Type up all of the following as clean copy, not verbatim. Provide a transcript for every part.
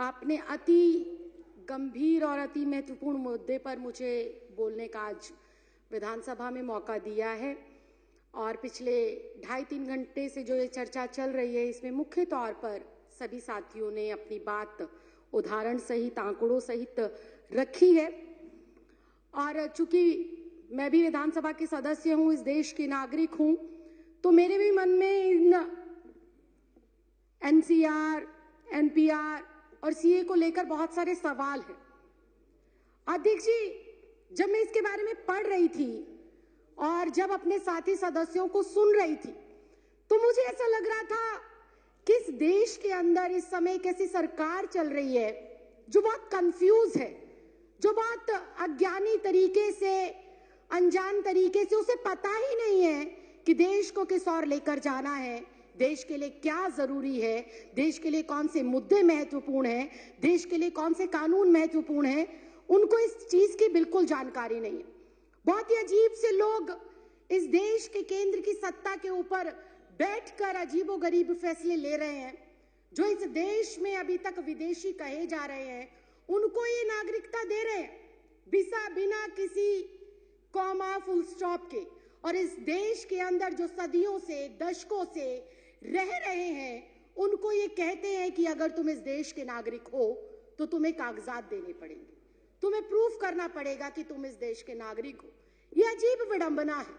आपने अति गंभीर और अति महत्वपूर्ण मुद्दे पर मुझे बोलने का आज विधानसभा में मौका दिया है और पिछले 2.5-3 घंटे से जो ये चर्चा चल रही है इसमें मुख्य तौर पर सभी साथियों ने अपनी बात उदाहरण सहित आंकड़ों सहित रखी है। और चूंकि मैं भी विधानसभा की सदस्य हूं, इस देश की नागरिक हूं, तो मेरे भी मन में इन एनसीआर, एनपीआर और सीए को लेकर बहुत सारे सवाल हैं। अध्यक्ष जी, जब मैं इसके बारे में पढ़ रही थी और जब अपने साथी सदस्यों को सुन रही थी तो मुझे ऐसा लग रहा था कि इस देश के अंदर इस समय एक ऐसी सरकार चल रही है जो बहुत कंफ्यूज है, जो बहुत अज्ञानी तरीके से, अनजान तरीके से, उसे पता ही नहीं है कि देश को किस ओर लेकर जाना है, देश के लिए क्या जरूरी है, देश के लिए कौन से मुद्दे महत्वपूर्ण हैं, देश के लिए कौन से कानून महत्वपूर्ण हैं। उनको इस चीज की बिल्कुल जानकारी नहीं है। बहुत ही अजीब से लोग इस देश के केंद्र की सत्ता के ऊपर बैठकर अजीबोगरीब फैसले ले रहे हैं। जो इस देश में अभी तक विदेशी कहे जा रहे हैं उनको ये नागरिकता दे रहे हैं बिना किसी कॉमा फुल स्टॉप के। और इस देश के अंदर जो सदियों से, दशकों से रह रहे हैं उनको ये कहते हैं कि अगर तुम इस देश के नागरिक हो तो तुम्हें कागजात देने पड़ेंगे, तुम्हें प्रूफ करना पड़ेगा कि तुम इस देश के नागरिक हो। यह अजीब विडंबना है।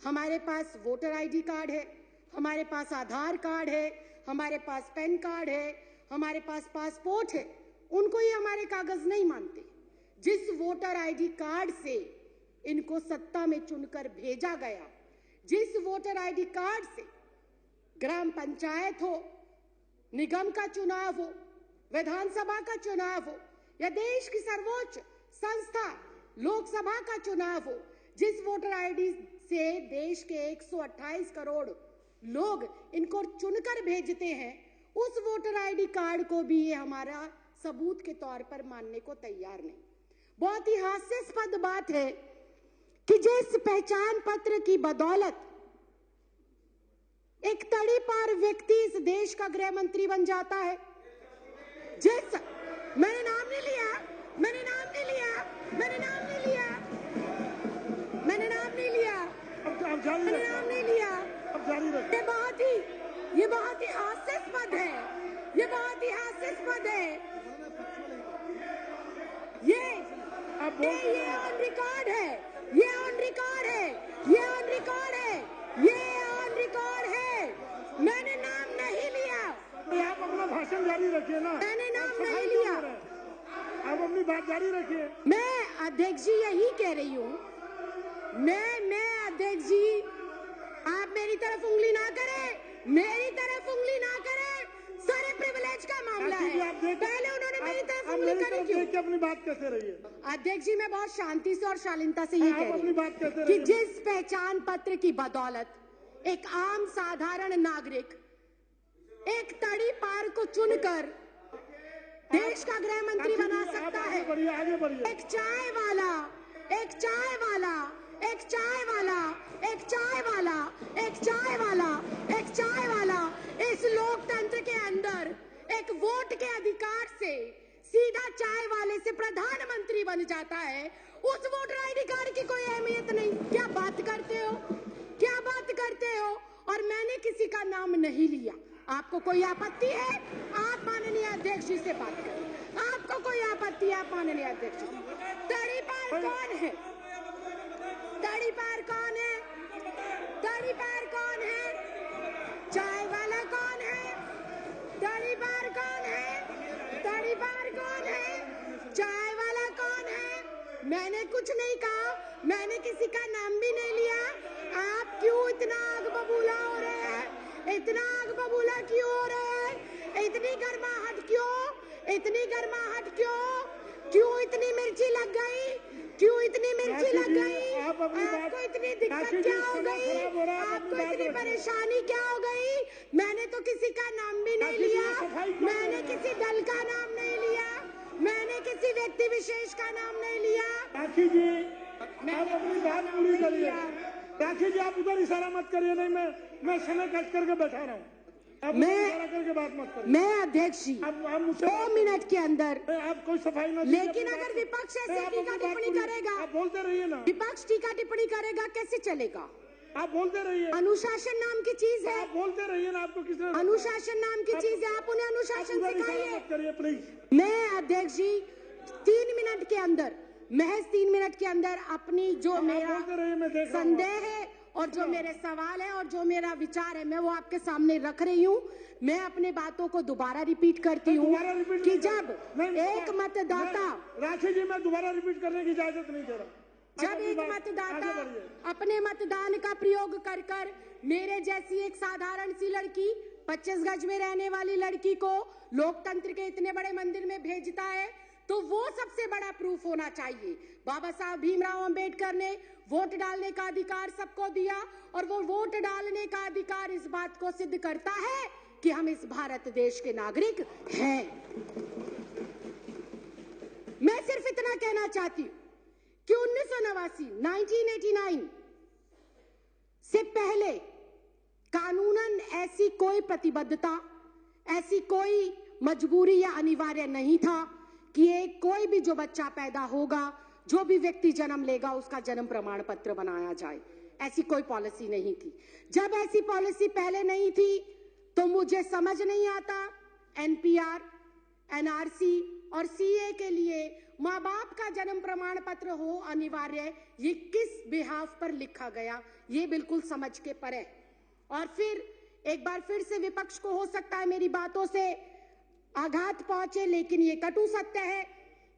हमारे पास वोटर आईडी कार्ड है, हमारे पास आधार कार्ड है, हमारे पास पैन कार्ड है, हमारे पास पासपोर्ट है, उनको ये हमारे कागज नहीं मानते। जिस वोटर आईडी कार्ड से इनको सत्ता में चुनकर भेजा गया, जिस वोटर आईडी कार्ड से ग्राम पंचायत हो, निगम का चुनाव हो, विधानसभा का चुनाव हो या देश की सर्वोच्च संस्था लोकसभा का चुनाव हो, जिस वोटर आईडी से देश के 128 करोड़ लोग इनको चुनकर भेजते हैं, उस वोटर आईडी कार्ड को भी ये हमारा सबूत के तौर पर मानने को तैयार नहीं। बहुत ही हास्यास्पद बात है कि जिस पहचान पत्र की बदौलत एक तड़ी पार व्यक्ति इस देश का गृह मंत्री बन जाता है, जिस मैंने नाम नहीं लिया, मैंने नाम नहीं लिया, मैंने नाम नहीं लिया, मैंने नाम नहीं लिया, मैंने नाम नहीं लिया। ये बहुत ही हास्यास्पद है, ये बहुत ही हास्यास्पद है। ये ऑन रिकॉर्ड है, ये ऑन रिकॉर्ड है, ये ऑन रिकॉर्ड है, ये ऑन रिकॉर्ड है। मैंने नाम नहीं लिया। आप अपना भाषण जारी रखिए ना। मैंने नाम नहीं लिया। आप अपनी बात जारी रखिए। मैं अध्यक्ष जी यही कह रही हूँ। मैं अध्यक्ष जी, आप मेरी तरफ उंगली ना करें, मेरी तरफ उंगली ना करें। सारे प्रिविलेज का मामला है। पहले उन्होंने मेरी तरफ उंगली करी क्यों? अपनी बात कैसे रही है? अध्यक्ष जी, मैं बहुत शांति से और शालीनता से ये कह रही हूँ कि जिस पहचान पत्र की बदौलत एक आम साधारण नागरिक एक तड़ी पार को चुनकर देश का गृह मंत्री बना सकता है। एक चाय वाला, एक चाय वाला, एक चाय वाला, एक चाय वाला, एक चाय वाला, एक चाय वाला इस लोकतंत्र के अंदर एक वोट के अधिकार से सीधा चाय वाले से प्रधानमंत्री बन जाता है। उस वोटर आईडी कार्ड की कोई अहमियत नहीं। क्या बात करते हो, क्या बात करते हो? और मैंने किसी का नाम नहीं लिया। आपको कोई आपत्ति है? आप माननीय अध्यक्ष जी से बात करें। आपको कोई आपत्ति है? आप माननीय अध्यक्ष जी। तड़ी पार कौन है? तड़ी पार कौन है? तड़ी पार कौन है? चाय वाला कौन है? तड़ी पार कौन है? तड़ी पार कौन है? चाय वाला कौन है? मैंने कुछ नहीं कहा, मैंने किसी का नाम भी नहीं लिया। आप क्यों इतना आग बबूला हो रहे हैं? इतना आग बबूला क्यों हो रहे हैं? इतनी गर्माहट क्यों? इतनी गर्माहट क्यों? क्यों इतनी मिर्ची लग गई? क्यों इतनी मिर्ची लग गई? आपको इतनी दिक्कत क्या हो गई? आपको इतनी परेशानी क्या हो गई? मैंने तो किसी का नाम भी नहीं लिया, मैंने किसी दल का नाम नहीं लिया, मैंने किसी व्यक्ति विशेष का नाम नहीं लिया। राखी जी, आप अपनी बात पूरी करिए। राखी जी, आप उधर इशारा मत करिए। नहीं, मैं समय कट करके बैठा रहा हूँ। आप इशारा करके बात मत करिए। मैं अध्यक्ष जी आप मुझसे 2 मिनट के अंदर, आप कोई सफाई ना, लेकिन अगर विपक्ष ऐसे टीका टिप्पणी करेगा, आप बोलते रहिए ना, विपक्ष टीका टिप्पणी करेगा, कैसे चलेगा? आप बोलते रहिए। अनुशासन नाम की चीज है, आप बोलते रहिए ना, आपको किसने, अनुशासन नाम की चीज है, आप उन्हें अनुशासन सिखाइए। मत करिए प्लीज। मैं अध्यक्ष जी 3 मिनट के अंदर, महज 3 मिनट के अंदर अपनी जो मेरा संदेह है और जो मेरे सवाल है और जो मेरा विचार है, मैं वो आपके सामने रख रही हूँ। मैं अपने बातों को दोबारा रिपीट करती हूँ कि जब एक मतदाता, राखी जी, मैं दोबारा रिपीट करने की इजाजत नहीं दे रहा। जब एक मतदाता अपने मतदान का प्रयोग कर कर मेरे जैसी एक साधारण सी लड़की, 25 गज में रहने वाली लड़की को लोकतंत्र के इतने बड़े मंदिर में भेजता है, तो वो सबसे बड़ा प्रूफ होना चाहिए। बाबा साहब भीमराव अंबेडकर ने वोट डालने का अधिकार सबको दिया, और वो वोट डालने का अधिकार इस बात को सिद्ध करता है कि हम इस भारत देश के नागरिक हैं। मैं सिर्फ इतना कहना चाहती हूं कि 1989 से पहले कानूनन ऐसी कोई प्रतिबद्धता, ऐसी कोई मजबूरी या अनिवार्य नहीं था कि एक कोई भी जो बच्चा पैदा होगा, जो भी व्यक्ति जन्म लेगा, उसका जन्म प्रमाण पत्र बनाया जाए। ऐसी कोई पॉलिसी नहीं थी। जब ऐसी पॉलिसी पहले नहीं थी तो मुझे समझ नहीं आता एनपीआर, एनआरसी और सीए के लिए माँ बाप का जन्म प्रमाण पत्र हो अनिवार्य, ये किस बिहाफ पर लिखा गया, ये बिल्कुल समझ के परे। और फिर एक बार फिर से विपक्ष को हो सकता है मेरी बातों से आघात पहुंचे, लेकिन ये कटु सत्य है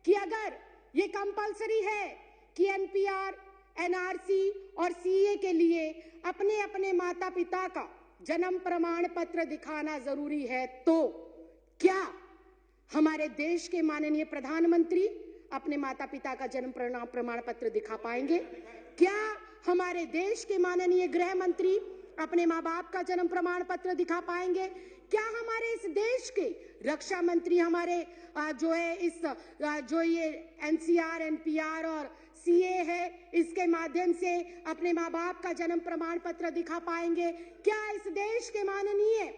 कि अगर ये कंपलसरी है कि एनपीआर, एनआरसी और सीए के लिए अपने अपने माता पिता का जन्म प्रमाण पत्र दिखाना जरूरी है, तो क्या हमारे देश के माननीय प्रधानमंत्री अपने माता पिता का जन्म प्रमाण पत्र दिखा पाएंगे? क्या हमारे देश के माननीय गृह मंत्री अपने माँ बाप का जन्म प्रमाण पत्र दिखा पाएंगे? क्या हमारे इस देश के रक्षा मंत्री हमारे जो ये एनसीआर, एनपीआर और सीए है, इसके माध्यम से अपने माँ बाप का जन्म प्रमाण पत्र दिखा पाएंगे? क्या इस देश के माननीय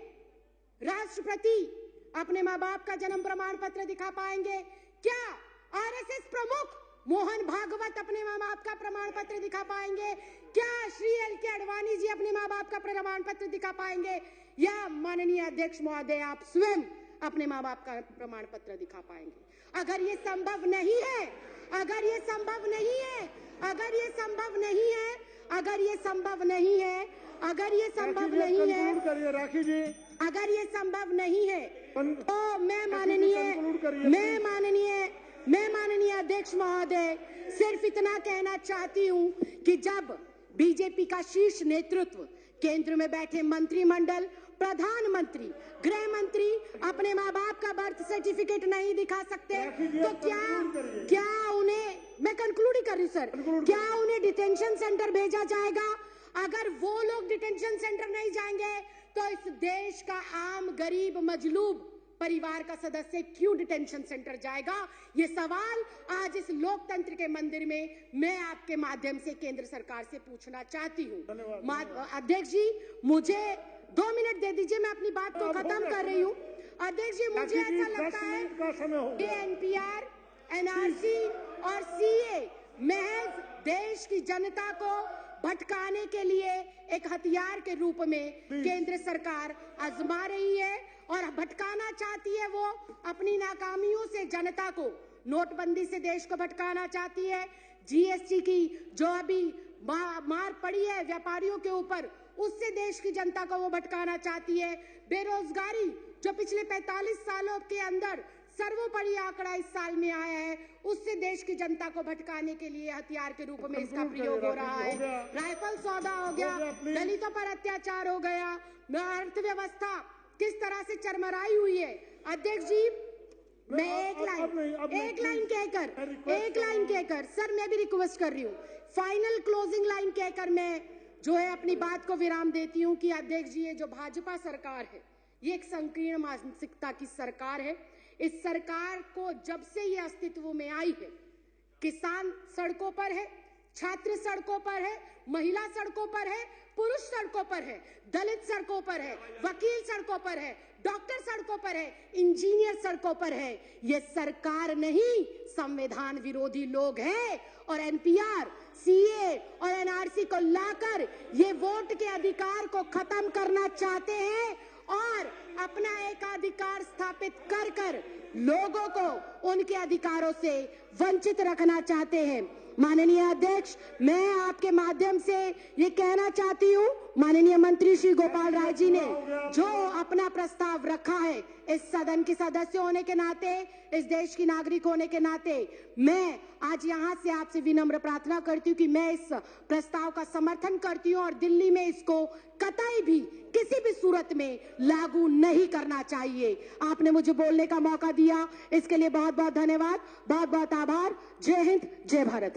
राष्ट्रपति अपने माँ बाप का जन्म प्रमाण पत्र दिखा पाएंगे? क्या आरएसएस प्रमुख मोहन भागवत अपने माँ बाप का प्रमाण पत्र दिखा पाएंगे? क्या श्री एल.के. आडवाणी जी अपने माँ बाप का प्रमाण पत्र दिखा पाएंगे? या माननीय अध्यक्ष महोदय आप स्वयं अपने माँ बाप का प्रमाण पत्र दिखा पाएंगे? अगर ये संभव नहीं है, अगर ये संभव नहीं है, अगर ये संभव नहीं है, अगर ये संभव नहीं है, अगर ये संभव नहीं है, राखी जी, अगर ये संभव नहीं है, तो मैं माननीय अध्यक्ष महोदय सिर्फ इतना कहना चाहती हूँ कि जब बीजेपी का शीर्ष नेतृत्व, केंद्र में बैठे मंत्रिमंडल, प्रधानमंत्री, गृह मंत्री अपने माँ बाप का बर्थ सर्टिफिकेट नहीं दिखा सकते, तो क्या उन्हें, मैं कंक्लूड ही कर रही हूँ सर, क्या उन्हें डिटेंशन सेंटर भेजा जाएगा? अगर वो लोग डिटेंशन सेंटर नहीं जाएंगे तो इस देश का आम गरीब मजलूब परिवार का सदस्य क्यों डिटेंशन सेंटर जाएगा? ये सवाल आज इस लोकतंत्र के मंदिर में मैं आपके माध्यम से केंद्र सरकार से पूछना चाहती हूँ। अध्यक्ष जी, मुझे 2 मिनट दे दीजिए, मैं अपनी बात को खत्म कर रही हूँ। अध्यक्ष जी, मुझे ऐसा लगता है कि एनपीआर, एनआरसी और सीए महज देश की जनता को भटकाने के लिए एक हथियार के रूप में केंद्र सरकार आजमा रही है और भटकाना चाहती है। वो अपनी नाकामियों से जनता को, नोटबंदी से देश को भटकाना चाहती है, जीएसटी की जो अभी मार पड़ी है व्यापारियों के ऊपर, उससे देश की जनता को वो भटकाना चाहती है। बेरोजगारी जो पिछले 45 सालों के अंदर सर्वोपरि आंकड़ा इस साल में आया है, उससे देश की जनता को भटकाने के लिए हथियार के रूप में इसका प्रयोग हो रहा है। राइफल सौदा हो गया, दलितों पर अत्याचार हो गया, अर्थव्यवस्था किस तरह से चरमराई हुई है। अध्यक्ष जी, मैं एक लाइन कहकर सर, मैं भी रिक्वेस्ट कर रही हूँ, फाइनल क्लोजिंग लाइन कहकर मैं जो है अपनी बात को विराम देती हूँ कि अध्यक्ष जी, ये जो भाजपा सरकार है, ये एक संकीर्ण मानसिकता की सरकार है। इस सरकार को जब से ये अस्तित्व में आई है, किसान सड़कों पर है, छात्र सड़कों पर है, महिला सड़कों पर है, पुरुष सड़कों पर है, दलित सड़कों पर है, वकील सड़कों पर है, डॉक्टर सड़कों पर है, इंजीनियर सड़कों पर है। ये सरकार नहीं, संविधान विरोधी लोग हैं और एनपीआर, सीए और एनआरसी को लाकर ये वोट के अधिकार को खत्म करना चाहते हैं और अपना एकाधिकार स्थापित कर कर लोगों को उनके अधिकारों से वंचित रखना चाहते हैं। माननीय अध्यक्ष, मैं आपके माध्यम से ये कहना चाहती हूँ, माननीय मंत्री श्री गोपाल राय जी ने जो अपना प्रस्ताव रखा है, इस सदन के सदस्य होने के नाते, इस देश की नागरिक होने के नाते, मैं आज यहाँ से आपसे विनम्र प्रार्थना करती हूँ कि मैं इस प्रस्ताव का समर्थन करती हूँ और दिल्ली में इसको कतई भी किसी भी सूरत में लागू नहीं करना चाहिए। आपने मुझे बोलने का मौका दिया, इसके लिए बहुत बहुत धन्यवाद, बहुत बहुत आभार। जय हिंद, जय भारत।